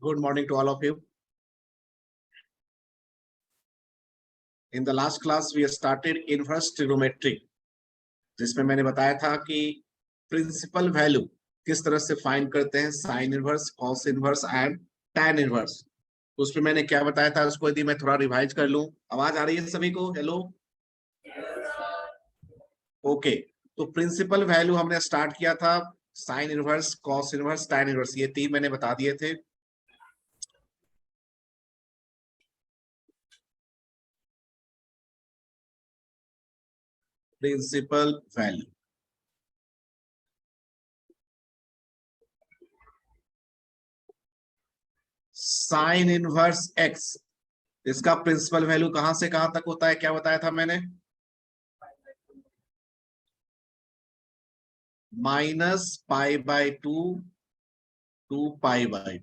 Good morning to all of you. In the last class, we started inverse trigonometry, जिसमें मैंने बताया था कि प्रिंसिपल वैल्यू किस तरह से फाइंड करते हैं, sign inverse, cos inverse and tan inverse. उसमें मैंने क्या बताया था, उसको यदि मैं थोड़ा रिवाइज कर लूं। आवाज आ रही है सभी को? Hello, okay. तो प्रिंसिपल वैल्यू हमने स्टार्ट किया था sine inverse, cos inverse, tan inverse, ये तीन मैंने बता दिए थे। Principal value sine inverse x, इसका प्रिंसिपल वैल्यू कहां से कहां तक होता है, क्या बताया था मैंने? -π/2 to π/2।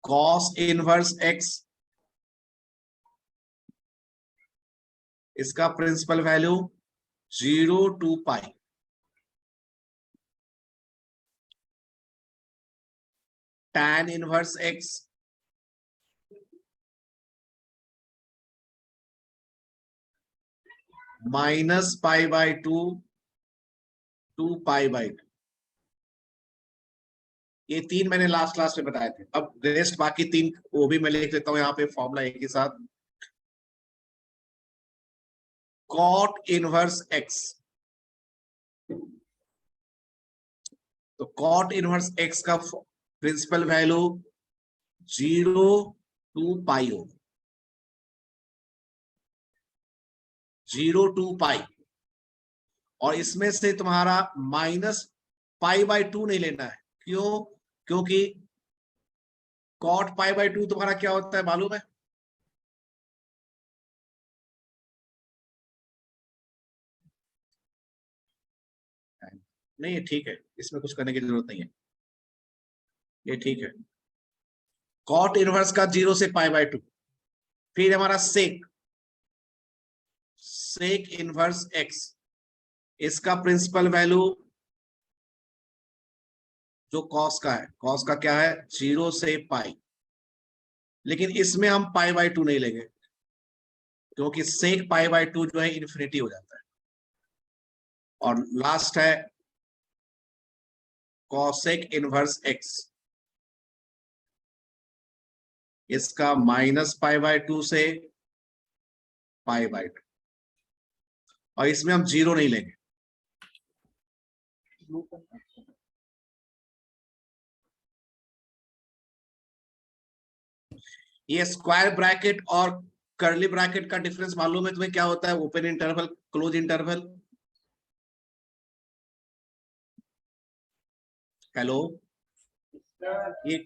कॉस इनवर्स एक्स, इसका principal value 0 to π। Tan inverse x, -π/2 to π/2। ये तीन मैंने लास्ट क्लास में बताए थे। अब रेस्ट बाकी तीन वो भी मैं लिख लेता हूं यहाँ पे फॉर्मूला एक ही साथ। कॉट इनवर्स एक्स, तो कॉट इनवर्स एक्स का प्रिंसिपल वैल्यू 0 to π हो, 0 to π। और इसमें से तुम्हारा -π/2 नहीं लेना है। क्यों? क्योंकि कॉट π/2 तुम्हारा क्या होता है मालूम है? नहीं, ये ठीक है, इसमें कुछ करने की जरूरत नहीं है, ये ठीक है। कॉट इनवर्स का 0 से π/2। फिर हमारा सेक, सेक इनवर्स एक्स, इसका प्रिंसिपल वैल्यू जो कॉस का है, कॉस का क्या है? 0 से π। लेकिन इसमें हम π/2 नहीं लेंगे, क्योंकि सेक π/2 जो है इन्फिनिटी हो जाता है। और लास्ट है कॉसेक इनवर्स एक्स, इसका -π/2 से π/2। और इसमें हम 0 नहीं लेंगे। ये स्क्वायर ब्रैकेट और कर्ली ब्रैकेट का डिफरेंस मालूम है तुम्हें क्या होता है? Open interval, close interval. Hello, ये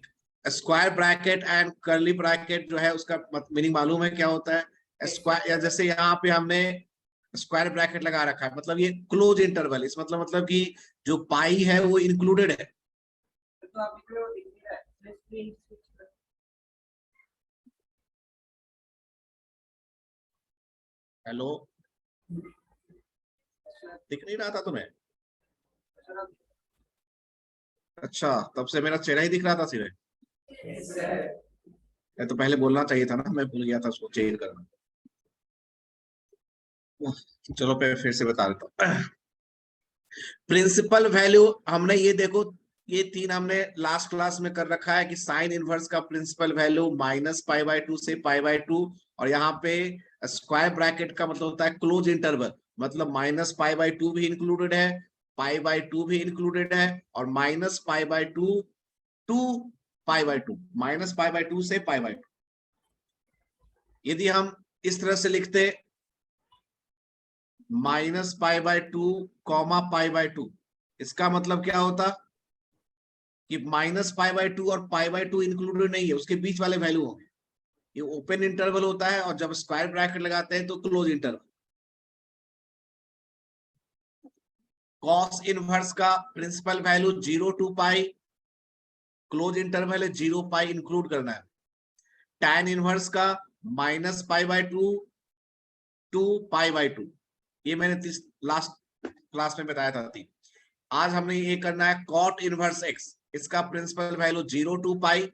square bracket and curly bracket जो है उसका मीनिंग मालूम है क्या होता है? स्क्वायर, जैसे यहाँ पे हमने स्क्वायर ब्रैकेट लगा रखा है, मतलब ये क्लोज इंटरवल। इस मतलब कि जो पाई है वो इंक्लूडेड है। हेलो, दिख नहीं रहा था तुम्हें? अच्छा, तब से मेरा चेहरा ही दिख रहा था सिर्फ। तो पहले बोलना चाहिए था ना, मैं भूल गया था उसको चेंज करना। चलो फिर से बता देता हूँ। प्रिंसिपल वैल्यू हमने ये देखो, ये तीन हमने लास्ट क्लास में कर रखा है कि साइन इनवर्स का प्रिंसिपल वैल्यू -π/2 से π/2। और यहाँ पे स्क्वायर ब्रैकेट का मतलब होता है क्लोज इंटरवल, मतलब -π/2 भी इंक्लूडेड है, π/2 भी इंक्लूडेड है, और -π/2 टू π/2, -π/2 से π/2। यदि हम इस तरह से लिखते -π/2, π/2, इसका मतलब क्या होता कि -π/2 और π/2 इंक्लूडेड नहीं है, उसके बीच वाले वैल्यू होंगे। ये ओपन इंटरवल होता है, और जब स्क्वायर ब्रैकेट लगाते हैं तो क्लोज इंटरवल। कॉस इनवर्स का principal value 0 to π, close interval है 0 π इंक्लूड करना है। टैन इनवर्स का -π/2 to π/2, ये मैंने लास्ट क्लास में बताया था। आज हमने ये करना है कॉट इनवर्स एक्स, इसका principal value 0 to pi,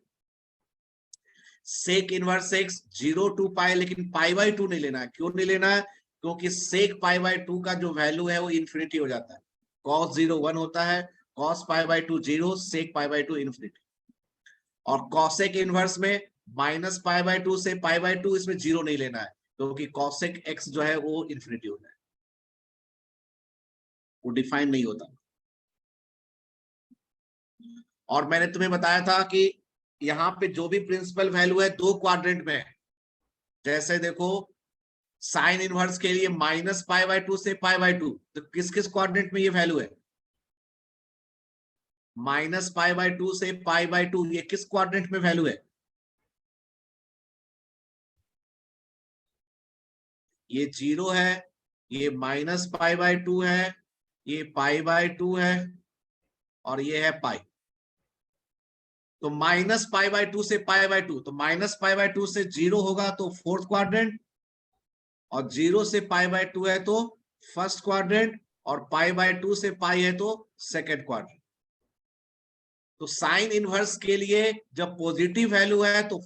sec inverse x 0 to pi, लेकिन पाई बाई 2 नहीं लेना है। क्यों नहीं लेना है? क्योंकि सेक पाई बाई 2 का जो वैल्यू है वो इन्फिनिटी हो जाता है। कॉस 0 1 होता है, cos pi by 2 0, sec pi by 2 infinity. और कॉसेक इनवर्स में माइनस पाई बाई 2 से पाई बाई 2, इसमें 0 नहीं लेना है, क्योंकि कॉसेक एक्स जो है वो इन्फिनिटी होता है, वो डिफाइन नहीं होता। और मैंने तुम्हें बताया था कि यहाँ पे जो भी प्रिंसिपल वैल्यू है दो क्वाड्रेंट में है। जैसे देखो साइन इनवर्स के लिए माइनस पाई बाई 2 से पाई बाई 2, तो किस किस क्वाड्रेंट में ये वैल्यू है? माइनस पाई बाई 2 से पाई बाई 2, ये किस क्वाड्रेंट में वैल्यू है? ये 0 है, ये माइनस पाई बाई 2 है, ये पाई बाई 2 है, और ये है पाई। तो माइनस पाई बाई 2 से पाई बाई 2, तो माइनस पाई बाई 2 से 0 होगा तो फोर्थ क्वाड्रेंट, और 0 से पाई बाई 2 है तो फर्स्ट क्वाड्रेंट, और पाई बाई 2 से पाई है तो सेकेंड क्वाड्रेंट। तो साइन इनवर्स के लिए जब पॉजिटिव वैल्यू है तो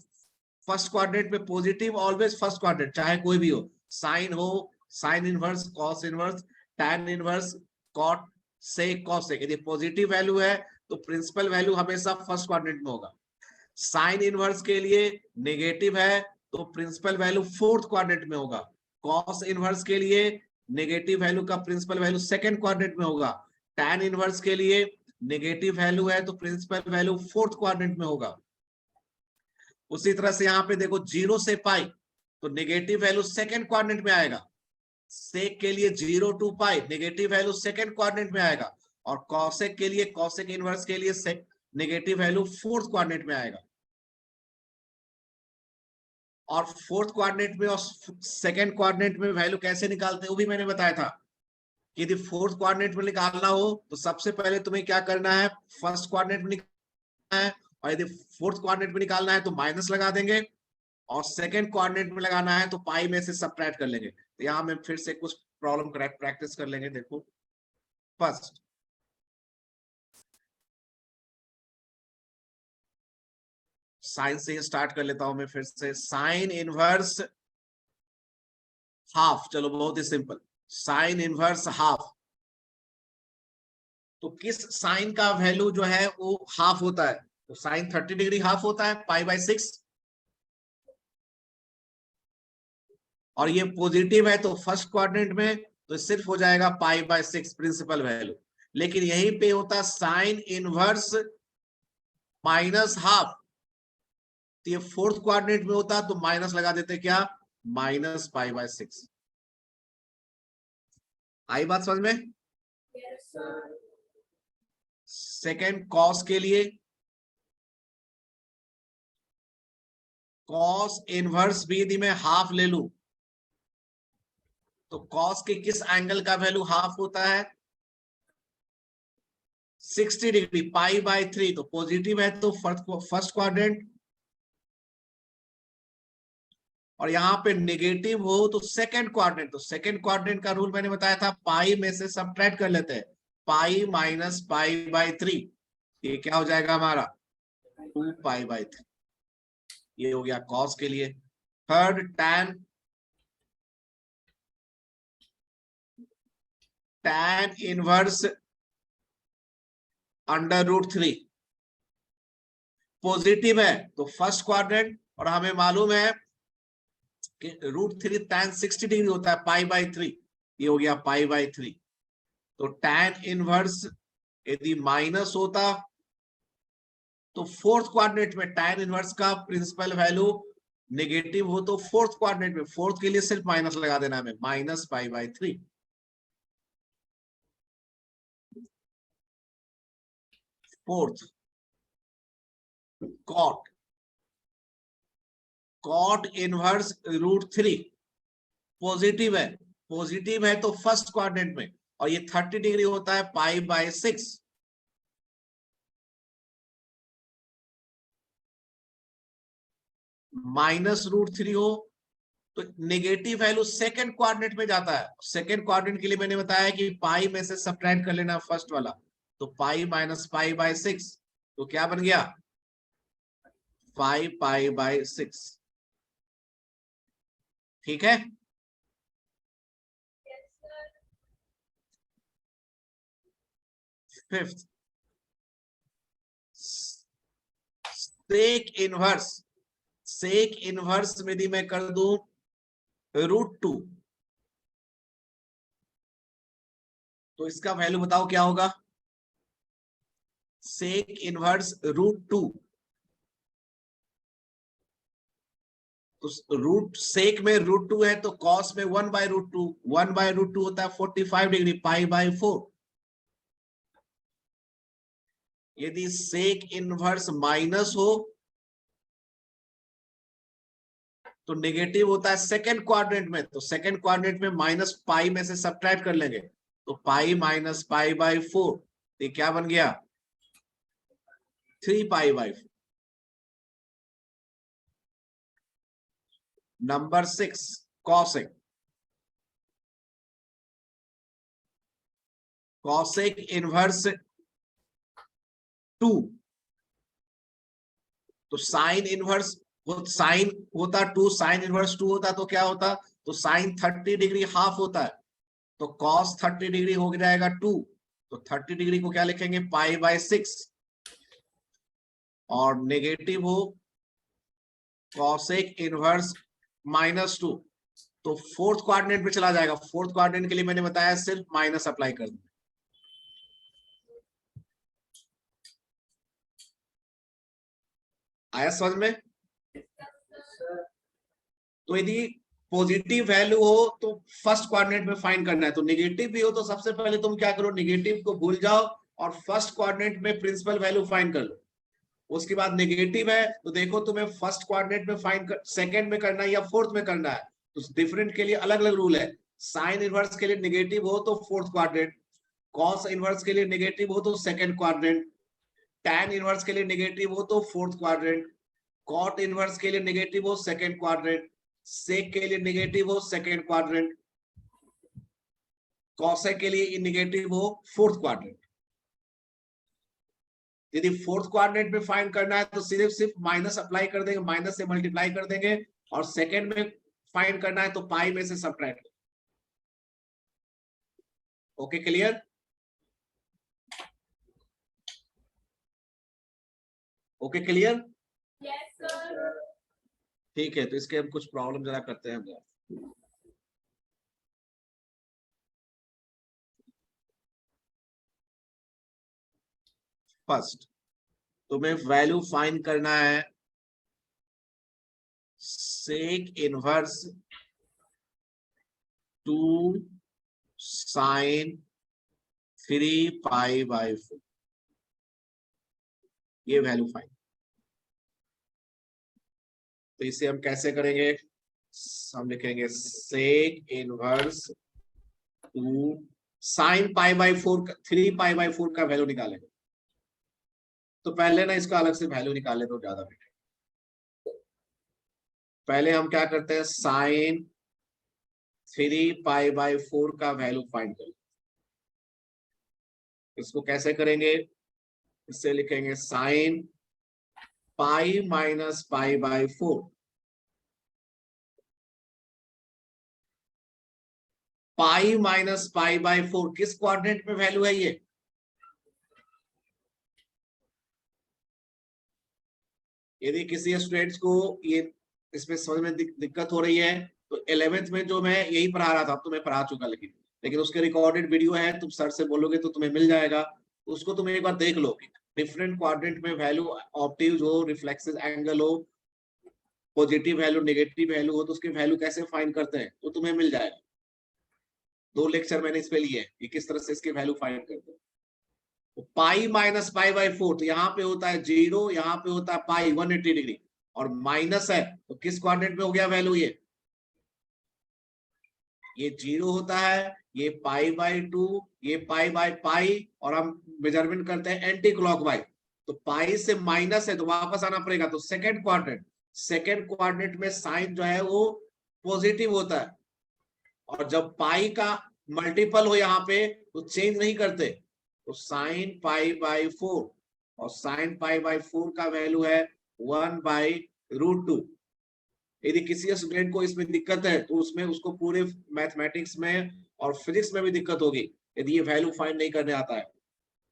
फर्स्ट क्वाड्रेंट में पॉजिटिव, ऑलवेज फर्स्ट क्वाड्रेंट, चाहे कोई भी हो, साइन हो, sine inverse, cos inverse, tan inverse, cot से कॉसेक, यदि पॉजिटिव वैल्यू है तो प्रिंसिपल वैल्यू हमेशा फर्स्ट क्वाड्रेंट में होगा। साइन इनवर्स के लिए नेगेटिव है तो प्रिंसिपल वैल्यू फोर्थ क्वाड्रेंट में होगा। कॉस इनवर्स के लिए नेगेटिव वैल्यू का प्रिंसिपल वैल्यू सेकंड क्वाड्रेंट में होगा। टैन इनवर्स के लिए नेगेटिव वैल्यू है तो प्रिंसिपल वैल्यू फोर्थ क्वाड्रेंट में होगा। उसी तरह से यहाँ पे देखो 0 से पाई, तो नेगेटिव वैल्यू सेकंड क्वाड्रेंट में आएगा। सेक के लिए 0 to pi, negative value second quadrant में आएगा। और कॉसेक के लिए, कॉसेक इनवर्स के लिए नेगेटिव वैल्यू फोर्थ क्वाड्रेंट में आएगा। और फोर्थ क्वाड्रेंट में और सेकंड क्वाड्रेंट में वैल्यू कैसे निकालते हैं वो भी मैंने बताया था। यदि फोर्थ क्वाड्रेंट में निकालना हो तो सबसे पहले तुम्हें क्या करना है, फर्स्ट क्वाड्रेंट में निकालना है, और यदि फोर्थ क्वाड्रेंट में निकालना है तो माइनस लगा देंगे, और सेकंड क्वाड्रेंट में लगाना है तो पाई में से सबट्रैक्ट कर लेंगे। तो यहाँ में फिर से कुछ प्रॉब्लम प्रैक्टिस कर लेंगे। देखो फर्स्ट साइन से स्टार्ट कर लेता हूं मैं फिर से। साइन इनवर्स हाफ, चलो बहुत ही सिंपल, साइन इनवर्स हाफ। तो किस साइन का वैल्यू जो है वो हाफ होता है? तो साइन 30 डिग्री हाफ होता है, पाई बाई 6। और ये पॉजिटिव है तो फर्स्ट क्वाड्रेंट में तो सिर्फ हो जाएगा पाई बाई 6 प्रिंसिपल वैल्यू। लेकिन यहीं पे होता साइन इनवर्स माइनस हाफ, तो ये फोर्थ क्वाड्रेंट में होता तो माइनस लगा देते, क्या, माइनस पाई बाई 6। आई बात समझ में? सेकेंड कॉस के लिए, कॉस इनवर्स भी यदि मैं हाफ ले लू तो कॉस के किस एंगल का वैल्यू हाफ होता है? 60 डिग्री, पाई बाई 3। तो पॉजिटिव है तो फर्स्ट क्वाड्रेंट, और यहाँ पे नेगेटिव हो तो सेकंड क्वाड्रेंट। तो सेकंड क्वाड्रेंट का रूल मैंने बताया था, पाई में से सबट्रैक्ट कर लेते हैं, पाई माइनस पाई बाई 3, ये क्या हो जाएगा हमारा 2 पाई बाई 3। ये हो गया कॉस के लिए। Third tan, tan inverse under root 3, positive है तो फर्स्ट क्वाड्रेंट, और हमें मालूम है कि √3 tan 60 डिग्री होता है, पाई बाई 3, ये हो गया पाई बाई 3। तो tan इनवर्स यदि माइनस होता तो फोर्थ क्वाड्रेंट में tan इनवर्स का प्रिंसिपल वैल्यू नेगेटिव हो तो फोर्थ क्वाड्रेंट में, फोर्थ के लिए सिर्फ माइनस लगा देना हमें, minus pi by 3। Fourth cot, cot inverse √3 positive है, पॉजिटिव है तो फर्स्ट क्वाड्रेंट में, और ये 30 डिग्री होता है पाई बाई 6। माइनस √3 हो तो नेगेटिव वैल्यू सेकंड क्वाड्रेंट में जाता है। सेकंड क्वाड्रेंट के लिए मैंने बताया कि पाई में से सबट्रैक्ट कर लेना फर्स्ट वाला, तो पाई माइनस पाई बाई 6। तो क्या बन गया 5π/6। ठीक है। Fifth, sec inverse. Sec inverse में यदि मैं कर दूं √2, तो इसका वैल्यू बताओ क्या होगा। सेक इनवर्स √2, तो रूट सेक में √2 है तो कॉस में 1/√2, 1/√2 होता है 45 डिग्री, π/4। यदि सेक इनवर्स माइनस हो तो नेगेटिव होता है सेकंड क्वाड्रेंट में, तो सेकंड क्वाड्रेंट में माइनस पाई में से सब्ट्रैक्ट कर लेंगे, तो पाई माइनस π/4, ये क्या बन गया 3π/4। Number 6, cosec. कॉसेक इनवर्स 2, तो साइन इनवर्स, वो साइन होता 2, साइन इनवर्स 2 होता तो क्या होता, तो साइन 30 डिग्री हाफ होता है, तो कॉस 30 डिग्री हो जाएगा 2, तो 30 डिग्री को क्या लिखेंगे π/6, और नेगेटिव हो कॉसेक इनवर्स -2, तो फोर्थ क्वाड्रेंट में चला जाएगा। फोर्थ क्वाड्रेंट के लिए मैंने बताया सिर्फ माइनस अप्लाई कर दो। आया समझ में। तो यदि पॉजिटिव वैल्यू हो तो फर्स्ट क्वाड्रेंट में फाइंड करना है, तो नेगेटिव भी हो तो सबसे पहले तुम क्या करो, नेगेटिव को भूल जाओ और फर्स्ट क्वाड्रेंट में प्रिंसिपल वैल्यू फाइंड कर लो। उसके बाद नेगेटिव है तो देखो तुम्हें फर्स्ट क्वाड्रेंट में फाइंड कर, सेकंड में करना है या फोर्थ में करना है, तो डिफरेंट के लिए अलग अलग रूल है। साइन इनवर्स के लिए नेगेटिव हो तो फोर्थ क्वाड्रेंट, कॉस इनवर्स के लिए नेगेटिव हो तो सेकंड क्वाड्रेंट, टैन इनवर्स के लिए नेगेटिव हो तो फोर्थ क्वाड्रेंट, कॉट इनवर्स के लिए नेगेटिव हो सेकंड क्वाड्रेंट, सेक के लिए नेगेटिव हो सेकंड क्वाड्रेंट, कॉसेक के लिए नेगेटिव हो फोर्थ क्वाड्रेंट। यदि फोर्थ क्वाड्रेंट में फाइंड करना है तो सिर्फ माइनस अप्लाई कर देंगे, माइनस से मल्टीप्लाई कर देंगे, और सेकंड में फाइंड करना है तो पाई में से subtract. Okay clear. Okay clear. Yes sir. ठीक है, तो इसके हम कुछ प्रॉब्लम जरा करते हैं हम। फर्स्ट तुम्हें वैल्यू फाइंड करना है सेक इनवर्स 2 साइन 3π/4, ये वैल्यू फाइंड। तो इसे हम कैसे करेंगे, हम लिखेंगे सेक इनवर्स 2 साइन π/4, 3π/4 का वैल्यू निकालेंगे। तो पहले ना इसका अलग से वैल्यू निकाले तो ज्यादा बेटर। पहले हम क्या करते हैं, साइन 3π/4 का वैल्यू फाइंड करें। इसको कैसे करेंगे, इससे लिखेंगे sine pi minus π/4, pi minus π/4 किस क्वाड्रेंट में वैल्यू है ये, यदि किसी स्टूडेंट्स को ये इसमें समझ में दिक्कत हो रही है तो 11th में जो मैं यही पढ़ा रहा था, अब तो मैं पढ़ा चुका, लेकिन उसके रिकॉर्डेड वीडियो है, तुम सर से बोलोगे तो तुम्हें मिल जाएगा, उसको तुम एक बार देख लो कि डिफरेंट क्वाड्रेंट में वैल्यू ऑप्टिव हो, रिफ्लेक्सिव एंगल हो, पॉजिटिव वैल्यू नेगेटिव वैल्यू हो, तो उसके वैल्यू कैसे फाइंड करते हैं तो तुम्हें मिल जाएगा। 2 लेक्चर मैंने इस पे लिए कि किस तरह से इसके वैल्यू फाइंड करते हैं। तो पाई माइनस π/4, तो यहाँ पे होता है 0, यहाँ पे होता है पाई 180 डिग्री, और माइनस है तो किस क्वाड्रेंट में हो गया वैल्यू, ये 0 होता है, ये π/2, ये π/पाई, और हम मेजरमेंट करते हैं एंटी क्लॉकवाइज, तो पाई से माइनस है तो वापस आना पड़ेगा, तो सेकंड क्वाड्रेंट, सेकंड क्वाड्रेंट में साइन जो है वो पॉजिटिव होता है, और जब पाई का मल्टीपल हो यहाँ पे तो चेंज नहीं करते, तो साइन π/4 और साइन पाई बाई 4 का वैल्यू है 1/√2। यदि किसी स्टूडेंट को इसमें दिक्कत है तो उसमें उसको पूरे मैथमेटिक्स में और फिजिक्स में भी दिक्कत होगी यदि ये वैल्यू फाइंड नहीं करने आता है।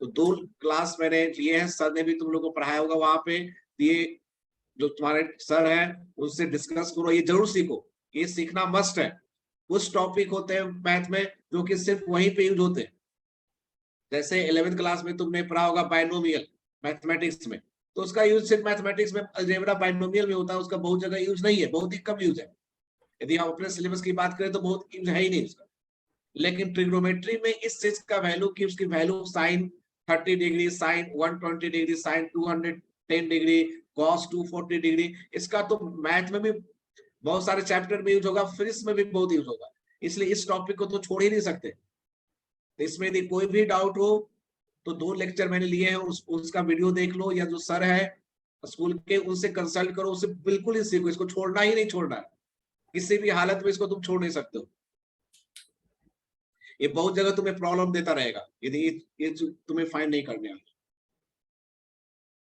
तो 2 क्लास मैंने लिए हैं, सर ने भी तुम लोग को पढ़ाया होगा वहां पे। ये जो तुम्हारे सर है उनसे डिस्कस करो, ये जरूर सीखो, ये सीखना मस्ट है। कुछ टॉपिक होते हैं मैथ में जो कि सिर्फ वहीं पे यूज होते हैं। जैसे 11th क्लास में तुमने पढ़ा होगा बाइनोमियल मैथमेटिक्स में, तो उसका यूज सिर्फ मैथमेटिक्स में अलजेब्रा बाइनोमियल में होता है, उसका बहुत जगह यूज नहीं है, बहुत ही कम यूज है। यदि हम अपने सिलेबस की बात करें तो बहुत यूज है ही नहीं उसका। लेकिन ट्रिग्नोमेट्री में इस चीज का वैल्यू की उसकी value sine 30 degree, sine 120 degree, sine 210 degree, cos 240 degree, इसका तो मैथ में भी बहुत सारे चैप्टर में यूज होगा, फिजिक्स में भी बहुत यूज होगा। इसलिए इस टॉपिक को तो छोड़ ही नहीं सकते। तो इसमें यदि कोई भी डाउट हो तो 2 लेक्चर मैंने लिए हैं, उसका वीडियो देख लो, या जो सर है स्कूल के उनसे कंसल्ट करो, उससे बिल्कुल ही सीखो, इसको छोड़ना ही नहीं छोड़ना है, किसी भी हालत में इसको तुम छोड़ नहीं सकते हो। ये बहुत जगह तुम्हें प्रॉब्लम देता रहेगा यदि ये तुम्हें फाइन नहीं करने आए।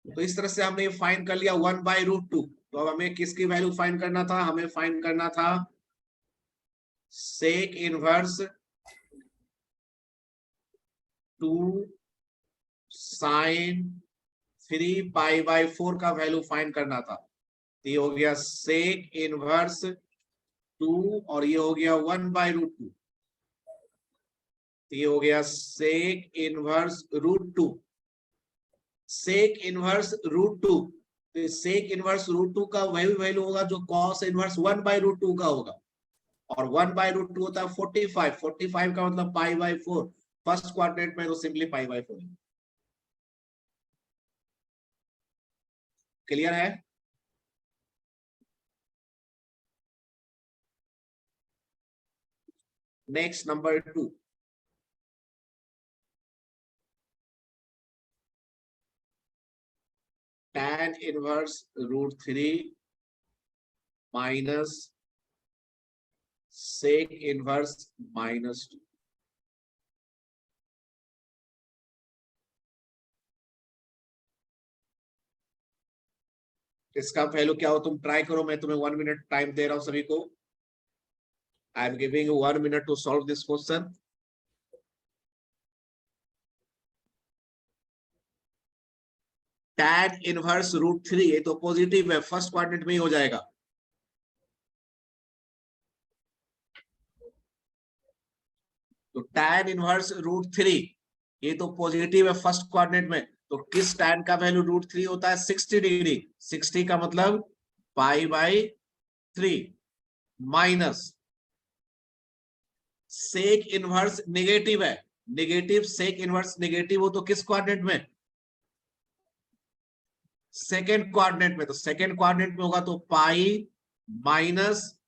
तो इस तरह से हमने ये फाइन कर लिया 1/√2। तो अब हमें किसकी वैल्यू फाइन करना था, हमें फाइन करना था सेक इनवर्स 2 साइन 3π/4 का वैल्यू फाइन करना था। तो ये हो गया सेक इनवर्स 2 और ये हो गया 1/√2। ये हो गया सेक इनवर्स √2। सेक इनवर्स √2, तो सेक इनवर्स √2 का वही वैल्यू होगा जो कॉस इनवर्स 1/√2 का होगा। और 1/√2 होता है 45। 45 का मतलब π/4। फर्स्ट क्वाड्रेंट में तो सिंपली π/4। क्लियर है? Next number 2। tan inverse √3 minus sec inverse -2। इसका वैल्यू क्या हो तुम ट्राई करो, मैं तुम्हें 1 मिनट टाइम दे रहा हूं सभी को। I am giving you 1 minute to solve this question. tan inverse √3 ये तो पॉजिटिव है, फर्स्ट क्वाड्रेंट में ही हो जाएगा। तो tan इनवर्स √3 ये तो पॉजिटिव है फर्स्ट क्वाड्रेंट में। तो किस tan का वैल्यू √3 होता है? 60 डिग्री। 60 का मतलब π/3 माइनस सेक इनवर्स नेगेटिव है। नेगेटिव सेक इनवर्स नेगेटिव हो तो किस क्वाड्रेंट में? सेकेंड क्वाड्रेंट में। तो सेकेंड क्वाड्रेंट में होगा तो पाई माइनस,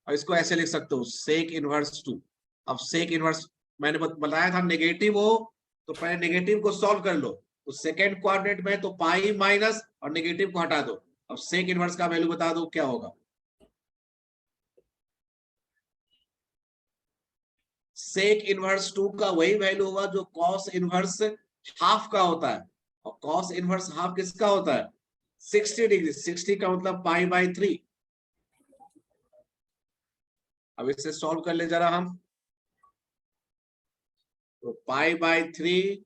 और इसको ऐसे लिख सकते हो सेक इनवर्स 2। अब सेक इनवर्स मैंने बताया था नेगेटिव हो तो पहले नेगेटिव को सॉल्व कर लो। तो सेकेंड क्वाड्रेंट में तो पाई माइनस और नेगेटिव को हटा दो। अब सेक इनवर्स का वैल्यू बता दो क्या होगा। सेक इनवर्स 2 का वही वैल्यू होगा जो कॉस इनवर्स हाफ का होता है। और कॉस इनवर्स हाफ किसका होता है? 60 डिग्री। 60 का मतलब π/3। अब इसे सॉल्व कर ले जरा हम। तो π/3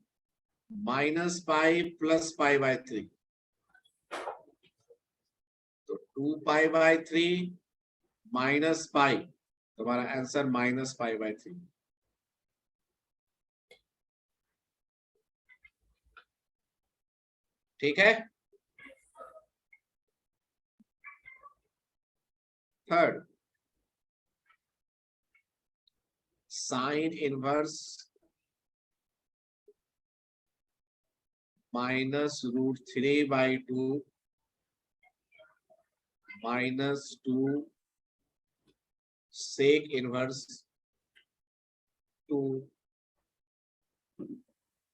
माइनस पाई प्लस π/3, तो 2π/3 माइनस पाई, तुम्हारा आंसर -π/3। ठीक है। Third, sine inverse -√3/2 -2 sec inverse 2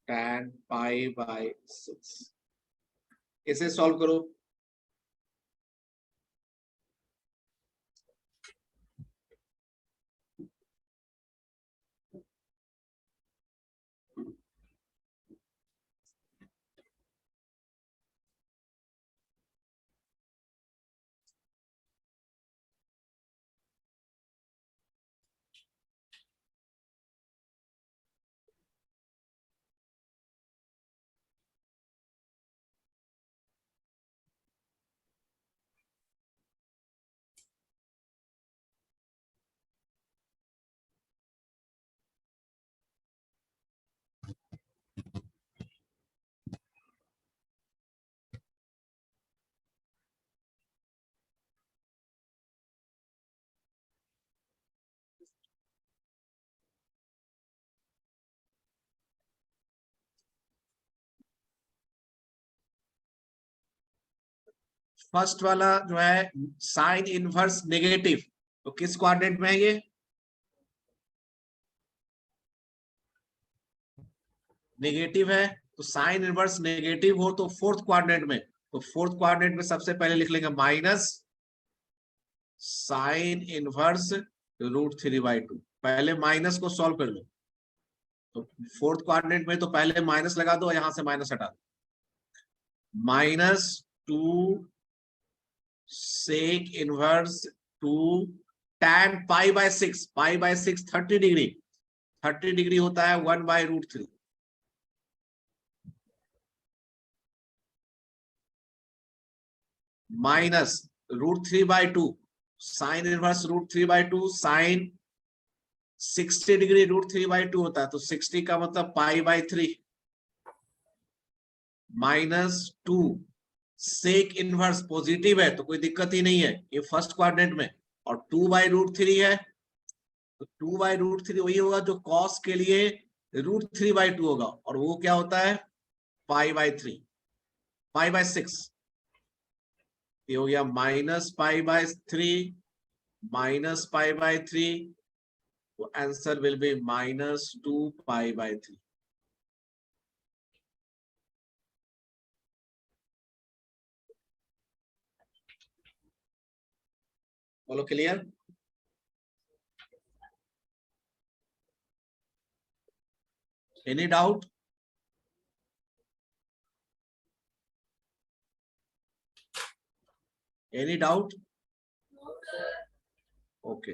tan π/6। इसे सॉल्व करो। फर्स्ट वाला जो है साइन इनवर्स नेगेटिव, तो किस क्वाड्रेंट में है ये? नेगेटिव है, तो साइन इनवर्स नेगेटिव हो तो फोर्थ क्वाड्रेंट में, तो फोर्थ क्वाड्रेंट में सबसे पहले लिख लेंगे माइनस साइन इनवर्स √3/2। पहले माइनस को सॉल्व कर लो, तो फोर्थ क्वाड्रेंट में तो पहले माइनस लगा दो, यहां से माइनस हटा दो। -2 sec inverse 2 tan π/6, π/6 30 degree, 30 degree होता है 1/√3। Minus √3/2 sine inverse √3/2, sine 60 degree √3/2 होता है, तो 60 का मतलब π/3 -2 सेक इनवर्स पॉजिटिव है तो कोई दिक्कत ही नहीं है, ये फर्स्ट क्वाड्रेंट में, और 2/√3 है, तो 2/√3 वही होगा जो कॉस के लिए √3/2 होगा, और वो क्या होता है π/3, π/6। ये हो गया -π/3 -π/3, तो आंसर विल बी -2 π/3। बोलो clear? Any doubt? Any doubt? No, sir. Okay,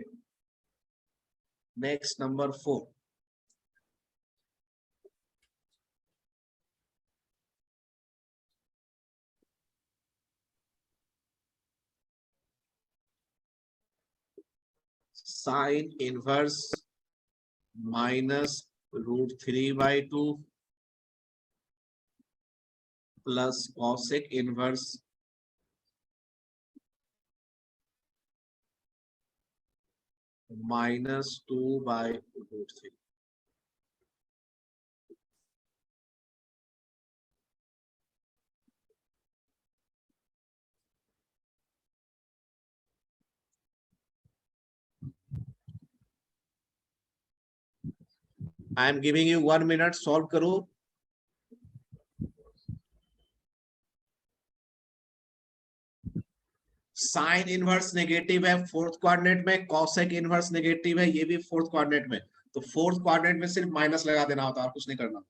next number 4। Sign inverse -√3/2 plus cosec inverse -2/√3। I am giving you 1 minute, solve करो। साइन इनवर्स नेगेटिव है फोर्थ क्वाड्रेंट में, कॉसेक इनवर्स नेगेटिव है ये भी fourth quadrant में, तो fourth quadrant में सिर्फ माइनस लगा देना होता है और कुछ नहीं करना।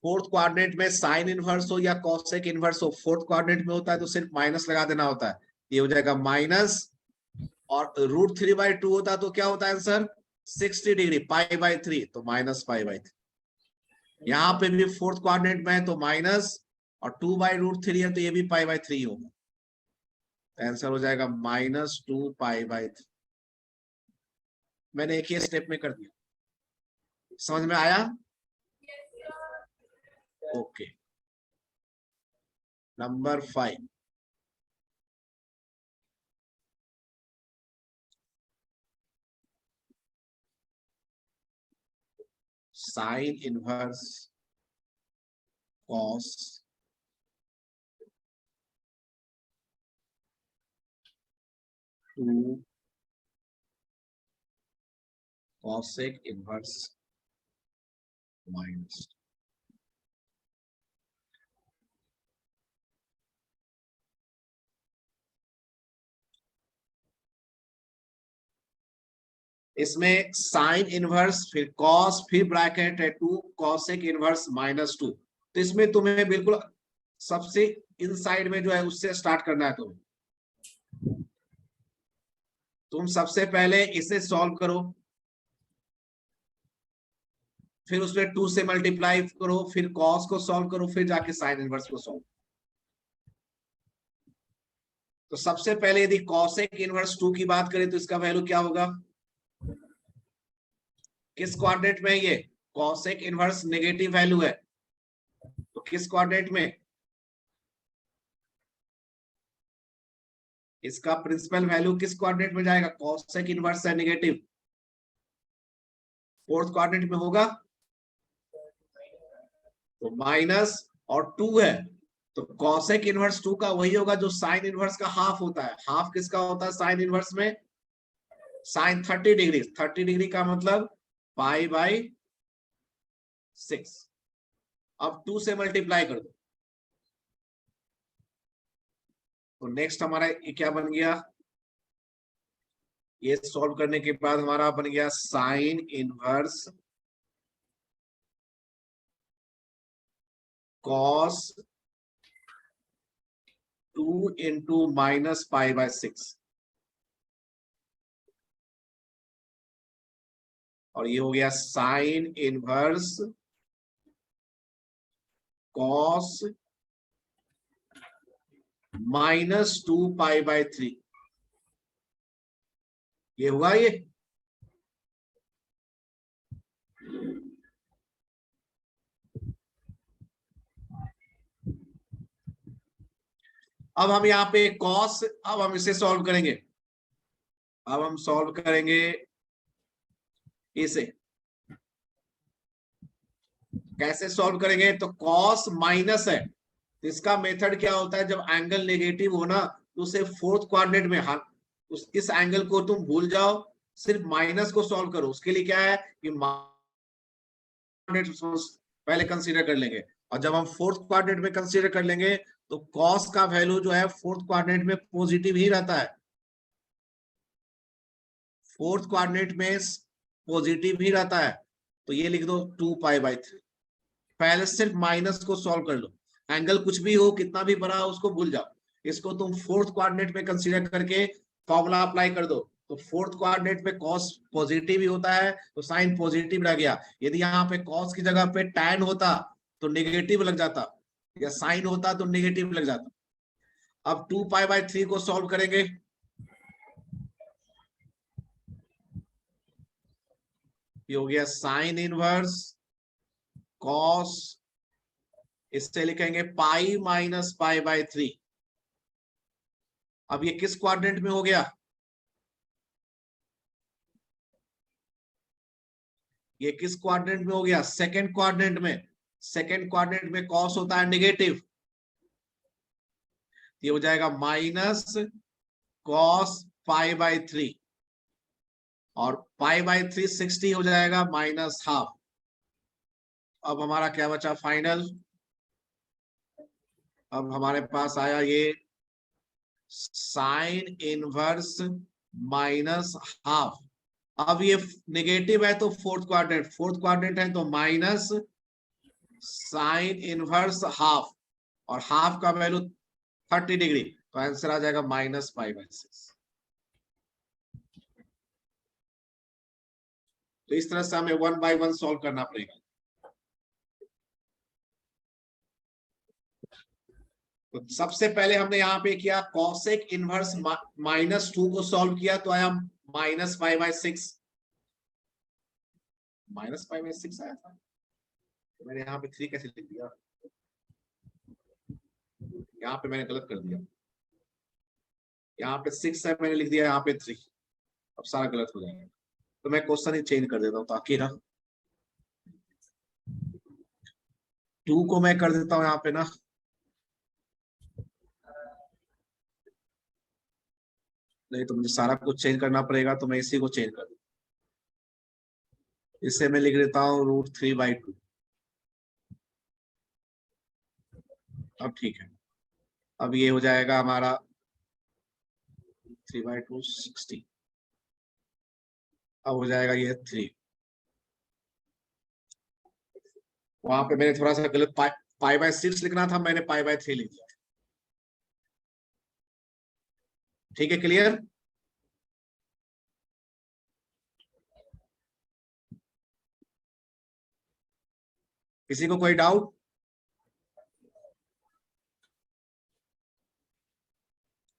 फोर्थ क्वाड्रेंट में साइन इनवर्स हो या कॉसेक इनवर्स हो, फोर्थ क्वाड्रेंट में होता है तो सिर्फ माइनस लगा देना होता है, ये हो जाएगा माइनस, और √3/2 होता है तो क्या होता है आंसर 60 डिग्री, π/3, तो -π/3। यहाँ पे भी फोर्थ क्वाड्रेंट में है तो माइनस, और 2/√3 है तो ये भी π/3 होगा, तो आंसर हो जाएगा -2 π/3। मैंने एक ही स्टेप में कर दिया, समझ में आया? Yes, sir. Okay, number 5। Sign inverse cos 2 cosec inverse minus. इसमें साइन इनवर्स फिर कॉस फिर ब्रैकेट है 2 कॉसेक इनवर्स -2, तो इसमें तुम्हें बिल्कुल सबसे इनसाइड में जो है उससे स्टार्ट करना है तुम्हें। तुम सबसे पहले इसे सॉल्व करो, फिर उसमें 2 से मल्टीप्लाई करो, फिर कॉस को सॉल्व करो, फिर जाके साइन इनवर्स को सॉल्व। तो सबसे पहले यदि कॉसेक इनवर्स 2 की बात करें तो इसका वैल्यू क्या होगा? किस क्वाड्रेंट में ये कॉसेक इनवर्स नेगेटिव वैल्यू है, तो किस क्वाड्रेंट में? इसका प्रिंसिपल वैल्यू किस कोऑर्डिनेट में जाएगा? कॉसेक इनवर्स है नेगेटिव, फोर्थ कोऑर्डिनेट में होगा तो माइनस, और 2 है तो कॉसेक इनवर्स 2 का वही होगा जो साइन इनवर्स का हाफ होता है। हाफ किसका होता है साइन इनवर्स में? Sine 30 degree. 30 डिग्री का मतलब पाई बाई 6। अब 2 से मल्टीप्लाई कर दो तो नेक्स्ट हमारा ये क्या बन गया? ये सॉल्व करने के बाद हमारा बन गया sign inverse cos 2 into minus pi bye 6, और ये हो गया sign inverse cos -2 pi by 3। ये हुआ ये। अब हम यहाँ पे कॉस, अब हम इसे सॉल्व करेंगे। अब हम सॉल्व करेंगे इसे। कैसे सॉल्व करेंगे? तो कॉस माइनस है, इसका मेथड क्या होता है? जब एंगल नेगेटिव हो ना तो उसे फोर्थ क्वाड्रेंट में, इस एंगल को तुम भूल जाओ, सिर्फ माइनस को सॉल्व करो। उसके लिए क्या है कि पहले कंसीडर कर लेंगे, और जब हम फोर्थ क्वाड्रेंट में कंसीडर कर लेंगे तो कॉस का वैल्यू जो है फोर्थ क्वाड्रेंट में पॉजिटिव ही रहता है। फोर्थ क्वाड्रेंट में पॉजिटिव ही रहता है। तो ये लिख दो 2 पाई बाय 3। पहले सिर्फ माइनस को सॉल्व कर लो, एंगल कुछ भी हो, कितना भी बड़ा हो, उसको भूल जाओ। इसको तुम फोर्थ क्वाड्रेंट में कंसीडर करके फॉर्मूला अप्लाई कर दो। तो फोर्थ क्वाड्रेंट में कॉस पॉजिटिव ही होता है तो साइन पॉजिटिव रह गया। यदि यहाँ पे कॉस की जगह पे टैन होता तो नेगेटिव लग जाता, या साइन होता तो नेगेटिव लग जाता। अब 2 पाई बाय 3 को सॉल्व करेंगे। ये हो गया साइन इनवर्स कॉस, इससे लिखेंगे पाई माइनस पाई बाय 3। अब ये किस क्वाड्रेंट में हो गया? ये किस क्वाड्रेंट में हो गया? सेकंड क्वाड्रेंट में। सेकंड क्वाड्रेंट में कॉस होता है नेगेटिव, ये हो जाएगा माइनस कॉस पाई बाय 3, और पाई बाय 3 60 हो जाएगा माइनस हाफ। अब हमारा क्या बचा फाइनल? अब हमारे पास आया ये साइन इनवर्स माइनस हाफ। अब ये नेगेटिव है तो फोर्थ क्वाड्रेंट है तो माइनस साइन इनवर्स हाफ, और हाफ का वैल्यू 30 डिग्री, तो आंसर आ जाएगा माइनस पाई बाय 6। तो इस तरह से हमें 1 बाय 1 सॉल्व करना पड़ेगा। तो सबसे पहले हमने यहाँ पे किया कॉसेक इनवर्स -2 को सॉल्व किया तो आया minus pi bye 6। Minus pi bye 6 आया था, तो मैंने यहाँ पे 3 कैसे लिख दिया? यहाँ पे मैंने गलत कर दिया, यहाँ पे 6 है, मैंने लिख दिया यहाँ पे 3। अब सारा गलत हो जाएगा, तो मैं क्वेश्चन ही चेंज कर देता हूँ ताकि ना 2 को मैं कर देता हूँ यहाँ पे ना, नहीं तो मुझे सारा कुछ चेंज करना पड़ेगा, तो मैं इसी को चेंज कर दूँ। इससे मैं लिख देता हूँ √3/2। अब ठीक है, अब ये हो जाएगा हमारा 3/2 60। अब हो जाएगा ये 3। वहां पे मैंने थोड़ा सा गलत पाई बाय 6 लिखना था, मैंने पाई बाय 3 लिख दिया। ठीक है, क्लियर? किसी को कोई डाउट?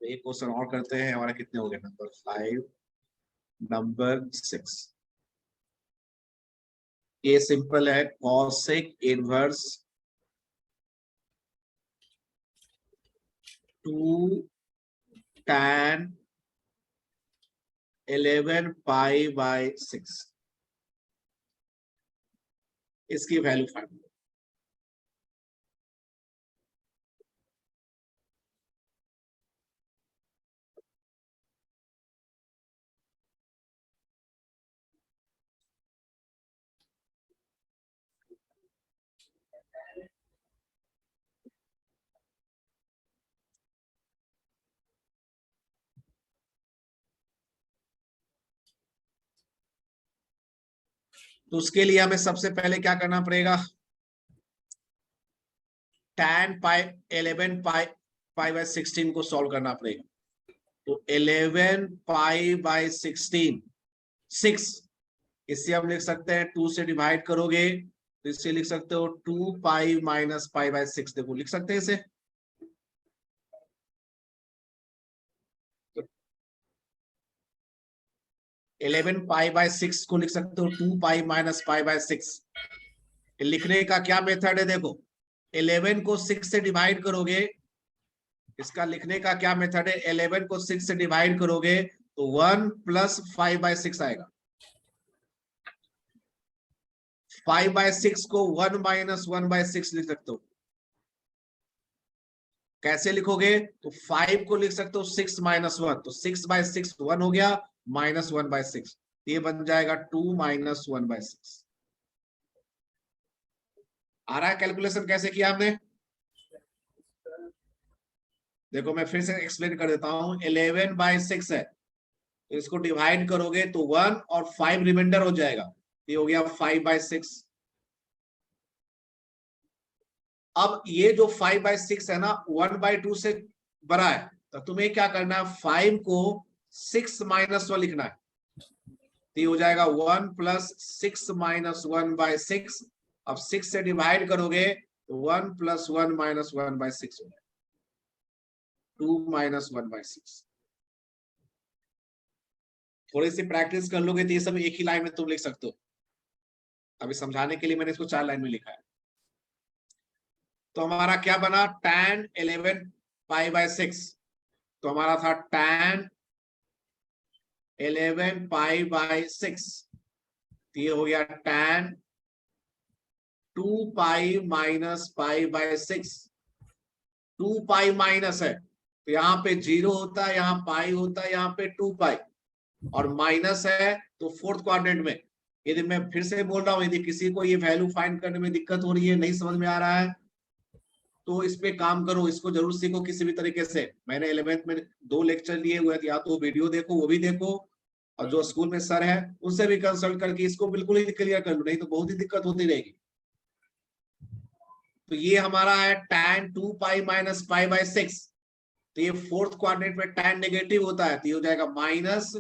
एक क्वेश्चन और करते हैं। हमारा कितने हो गए? Number 5, number 6। ये सिंपल है, cosec inverse 2 tan 11 pi by 6, इसकी वैल्यू फाइंड। तो उसके लिए हमें सबसे पहले क्या करना पड़ेगा, tan pi 11 pi pi by 16 को सॉल्व करना पड़ेगा। तो 11 पाई बाय 16 6, इससे हम लिख सकते हैं 2 से डिवाइड करोगे तो इससे लिख सकते हो 2 पाई माइनस पाई बाय 6, देखो लिख सकते हैं इसे। तो 11 पाई बाय 6 को लिख सकते हो 2 पाई माइनस पाई बाय 6। लिखने का क्या मेथड है, देखो 11 को 6 से डिवाइड करोगे, इसका लिखने का क्या मेथड है, 11 को 6 से डिवाइड करोगे तो 1 प्लस 5 बाय 6 आएगा। 5 बाय 6 को 1 माइनस 1 बाय 6 लिख सकते हो। कैसे लिखोगे, तो 5 को लिख सकते हो 6 माइनस 1, तो 6 बाय 6 1 हो गया, माइनस 1 बाय 6, ये बन जाएगा 2 माइनस 1 बाय 6। आ रहा है कैलकुलेशन कैसे किया हमने, देखो मैं फिर से एक्सप्लेन कर देता हूं। 11 बाय 6 है, तो इसको डिवाइड करोगे तो 1 और 5 रिमाइंडर हो जाएगा, ये हो गया 5 बाय 6। अब ये जो 5 बाय 6 है ना 1 बाय 2 से बड़ा है, तो तुम्हें क्या करना है, 5 को 6 माइनस 1 लिखना है, तो ये हो जाएगा 1 प्लस 6 माइनस 1 बाय 6। अब 6 से डिवाइड करोगे तो 1 प्लस 1 माइनस 1 बाय 6 हो जाएगा, 2 माइनस 1 बाय 6। थोड़ी सी प्रैक्टिस कर लोगे तो ये सब एक ही लाइन में तुम लिख सकते हो। अभी समझाने के लिए मैंने इसको 4 लाइन में लिखा है। तो हमारा क्या बना, tan 11 पाई बाय 6, तो हमारा था tan 11 पाई बाय 6, तो ये हो गया tan 2 pi minus pi bye 6। 2 pi minus है तो यहाँ पे 0 होता है, यहाँ पाई होता है, यहाँ पे 2 पाई, और माइनस है तो फोर्थ क्वाड्रेंट में। यदि मैं फिर से बोल रहा हूं, यदि किसी को ये वैल्यू फाइंड करने में दिक्कत हो रही है, नहीं समझ में आ रहा है, तो इस पे काम करो, इसको जरूर सीखो किसी भी तरीके से। मैंने 11th में 2 लेक्चर लिए हुए थे, या तो वीडियो देखो, वो भी देखो, और जो स्कूल में सर है उनसे भी कंसल्ट करके इसको बिल्कुल ही क्लियर कर लो, नहीं तो बहुत ही दिक्कत होती रहेगी। तो ये हमारा है tan 2 pi minus pi bye 6, तो ये फोर्थ क्वाड्रेंट में tan नेगेटिव होता है, तो ये हो जाएगा माइनस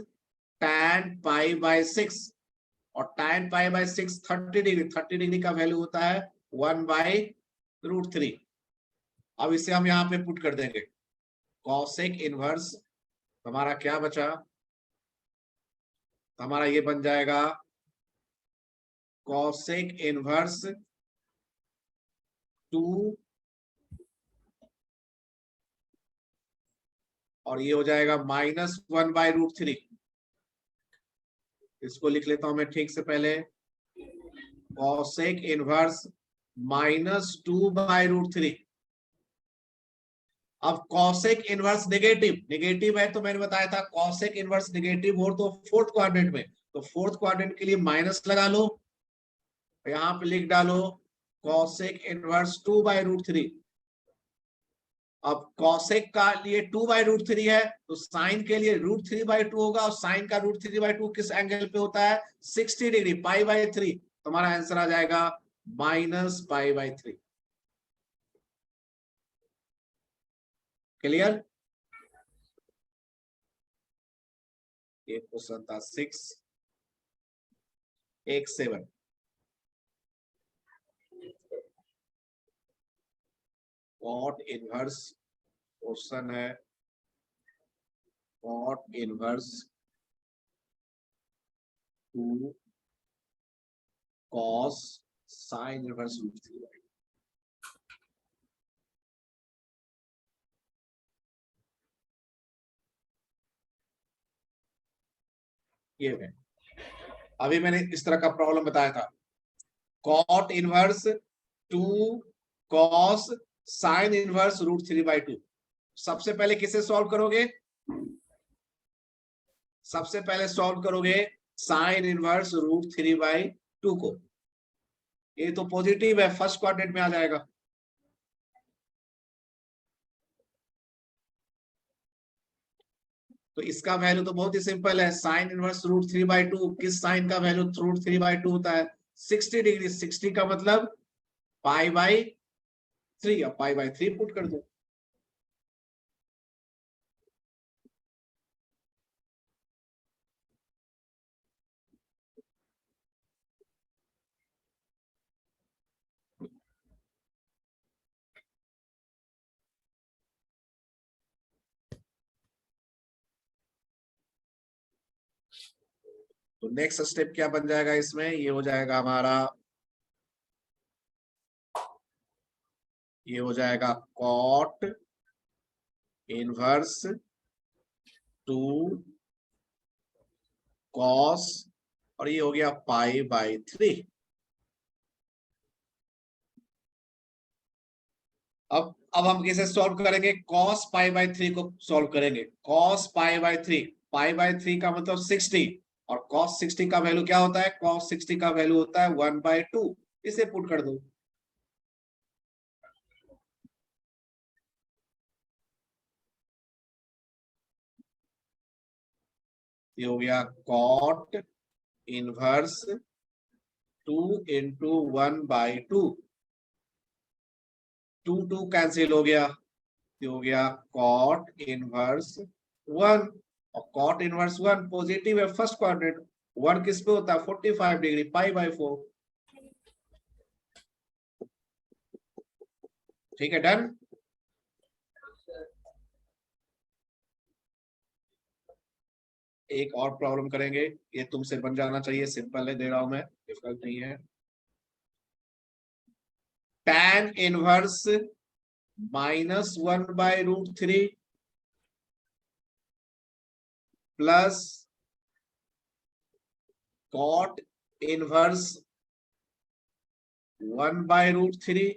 tan पाई बाय 6, और tan पाई बाय 6 30 डिग्री का वैल्यू होता है 1 बाय √3। अब इसे हम यहाँ पे पुट कर देंगे, कॉसेक इनवर्स हमारा क्या बचा, हमारा ये बन जाएगा कॉसेक इनवर्स 2, और ये हो जाएगा माइनस 1 बाय √3। इसको लिख लेता हूं मैं ठीक से पहले, कॉसेक इनवर्स माइनस 2 बाय √3। अब कॉसेक इनवर्स नेगेटिव है, तो मैंने बताया था कॉसेक इनवर्स नेगेटिव हो तो फोर्थ क्वाड्रेंट में, तो फोर्थ क्वाड्रेंट के लिए माइनस लगा लो, यहां पे लिख डालो कॉसेक इनवर्स 2 बाय √3। अब कॉसेक का लिए 2 बाय √3 है, तो साइन के लिए √3 बाय 2 होगा, और साइन का √3 बाय 2 किस एंगल पे होता है, 60 डिग्री, पाई बाय 3। तुम्हारा आंसर आ जाएगा माइनस पाई बाय 3। क्लियर, ये क्वेश्चन था 6-1-7। कॉट इनवर्स क्वेश्चन है, cot inverse 2 cos sine inverse √3। ये है, अभी मैंने इस तरह का प्रॉब्लम बताया था, cot inverse 2 cos sine inverse √3/2। सबसे पहले किसे सॉल्व करोगे? सबसे पहले सॉल्व करोगे साइन इनवर्स √3/2 को। ये तो पॉजिटिव है, फर्स्ट क्वाड्रेंट में आ जाएगा। तो इसका वैल्यू तो बहुत ही सिंपल है, साइन इनवर्स √3/2। किस साइन का वैल्यू √3/2 होता है? 60 डिग्री। 60 का मतलब π/3। अब π/3 पुट कर दो। तो नेक्स्ट स्टेप क्या बन जाएगा इसमें? ये हो जाएगा हमारा, ये हो जाएगा कॉट इनवर्स 2 कॉस, और ये हो गया π/3। अब हम किसे सॉल्व करेंगे? cos π/3 को सॉल्व करेंगे। cos π/3, π/3 का मतलब 60, और cos 60 का वैल्यू क्या होता है? cos 60 का वैल्यू होता है 1/2। इसे पुट कर दो। ये हो गया cot इनवर्स 2 × 1/2। 2 कैंसिल हो गया, ये हो गया cot इनवर्स 1। और cot इनवर्स 1 पॉजिटिव है, फर्स्ट क्वाड्रेंट। 1 किस पे होता है? 45 डिग्री, π/4। ठीक है, डन। एक और प्रॉब्लम करेंगे, ये तुमसे बन जाना चाहिए, सिंपल है, दे रहा हूं मैं, डिफिकल्ट नहीं है। tan inverse -1/√3 plus cot inverse 1/√3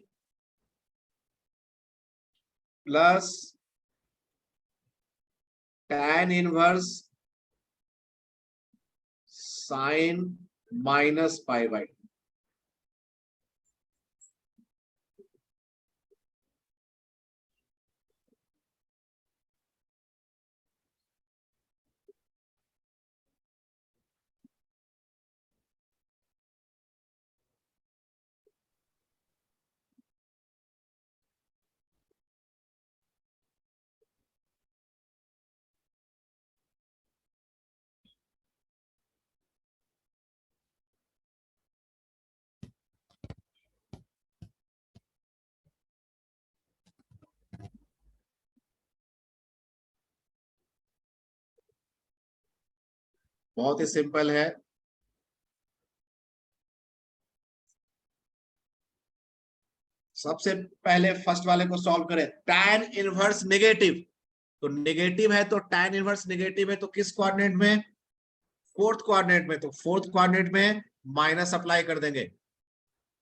plus tan inverse sine -π/2। बहुत ही सिंपल है। सबसे पहले फर्स्ट वाले को सॉल्व करें। tan इनवर्स नेगेटिव, तो नेगेटिव है तो tan इनवर्स नेगेटिव है तो किस क्वाड्रेंट में? फोर्थ क्वाड्रेंट में। तो फोर्थ क्वाड्रेंट में माइनस अप्लाई कर देंगे।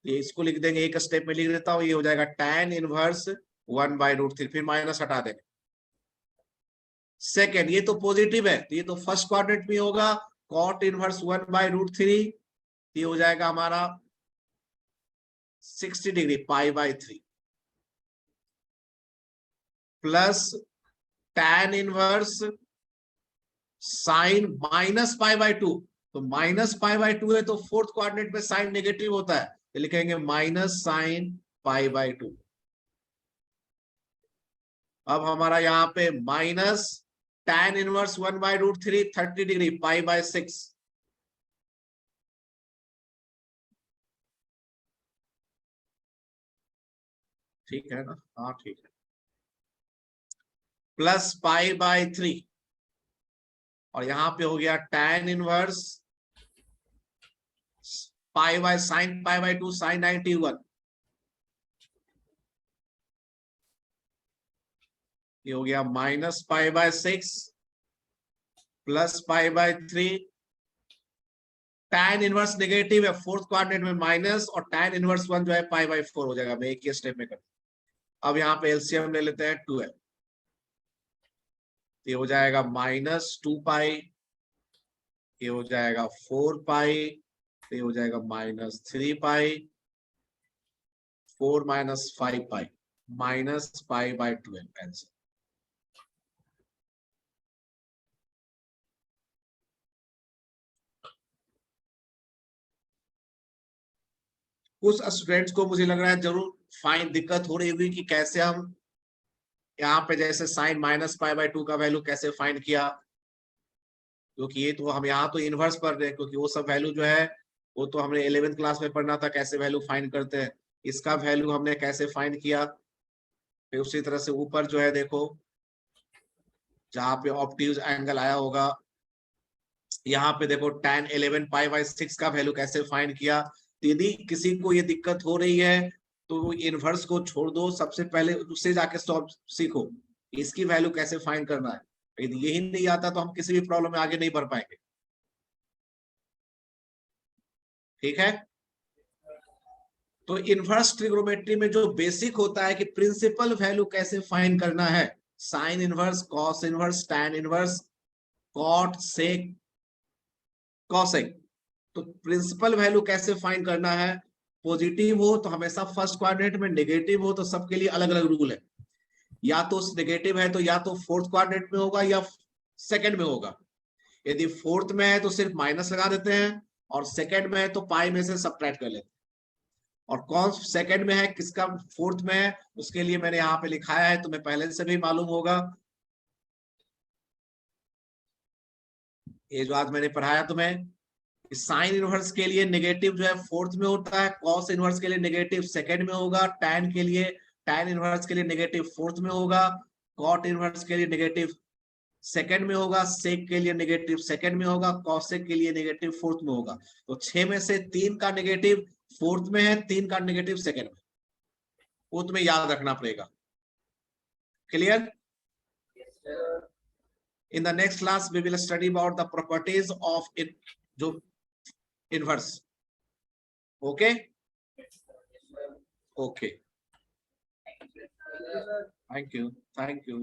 ये इसको लिख देंगे, एक स्टेप में लिख देता हूं, ये हो जाएगा tan इनवर्स 1/√3, फिर माइनस हटा देंगे। सेकेंड, ये तो पॉजिटिव है तो ये तो फर्स्ट क्वाड्रेंट में होगा, cot इनवर्स 1/√3, ये हो जाएगा हमारा 60 degree, π/3 plus tan inverse sine -π/2। तो -π/2 है तो फोर्थ क्वाड्रेंट में साइन नेगेटिव होता है, तो लिखेंगे -sin π/2। अब हमारा यहाँ पे माइनस tan इनवर्स 1/√3 30 डिग्री, π/6। ठीक है ना? हाँ ठीक है। प्लस π/3, और यहां पे हो गया tan इनवर्स sin π/2 sin 91। ये हो गया -π/6 प्लस π/3 tan इनवर्स नेगेटिव है, फोर्थ क्वाड्रेंट में माइनस, और tan इनवर्स 1 जो है पाई बाई 4 हो जाएगा। मैं एक ही स्टेप में करता। अब यहाँ पे एलसीएम ले लेते हैं 12, ये हो जाएगा -2 पाई, ये हो जाएगा 4 पाई, ये हो जाएगा -3 पाई, 4 - 5 पाई, -π/12 आंसर। कुछ स्टूडेंट्स को मुझे लग रहा है जरूर फाइन दिक्कत हो रही होगी कि कैसे हम यहाँ पे जैसे साइन -π/2 का वैल्यू कैसे फाइंड किया, क्योंकि ये तो हम यहाँ तो इनवर्स पढ़ रहे हैं, क्योंकि वो सब वैल्यू जो है वो तो हमने 11th क्लास में पढ़ना था, कैसे वैल्यू फाइंड करते हैं। इसका वैल्यू हमने कैसे फाइंड किया। फिर उसी तरह से ऊपर जो है देखो, जहाँ पे ऑब्ट्यूज एंगल आया होगा, यहाँ पे देखो tan 11π/6 का वैल्यू कैसे फाइंड किया। यदि किसी को ये दिक्कत हो रही है तो इनवर्स को छोड़ दो, सबसे पहले उससे जाके सॉल्व सीखो, इसकी वैल्यू कैसे फाइंड करना है। यदि यही नहीं आता तो हम किसी भी प्रॉब्लम में आगे नहीं बढ़ पाएंगे। ठीक है, तो इनवर्स ट्रिग्नोमेट्री में जो बेसिक होता है कि प्रिंसिपल वैल्यू कैसे फाइंड करना है, sine inverse, cos inverse, tan inverse, cot, sec, cosec. तो प्रिंसिपल वैल्यू कैसे फाइंड करना है, पॉजिटिव हो तो हमेशा फर्स्ट क्वाड्रेंट में, नेगेटिव हो तो सबके लिए अलग अलग रूल है। या तो नेगेटिव है तो या तो फोर्थ क्वाड्रेंट में होगा या सेकंड में होगा। यदि फोर्थ में है तो सिर्फ माइनस लगा देते हैं, और सेकंड में है तो पाई में से सबट्रैक्ट कर लेते हैं। और कौन सेकंड में है, किसका फोर्थ में है, उसके लिए मैंने यहाँ पे लिखाया है, तुम्हें पहले से भी मालूम होगा। ये जो आज मैंने पढ़ाया तुम्हें, साइन इनवर्स के लिए नेगेटिव जो है फोर्थ में होता है, कॉस इनवर्स के लिए नेगेटिव सेकंड में होगा, टैन के लिए, टैन इनवर्स के लिए नेगेटिव फोर्थ में होगा, कॉट इनवर्स के लिए नेगेटिव सेकंड में होगा, सेक के लिए नेगेटिव सेकंड में होगा, कॉसेक के लिए नेगेटिव फोर्थ में होगा। तो 6 में से 3 का नेगेटिव फोर्थ में है, 3 का नेगेटिव सेकंड में, वो तुम्हें याद रखना पड़ेगा। Clear? In the next class we will study about the properties of जो inverse. Okay? Okay. Thank you. Thank you.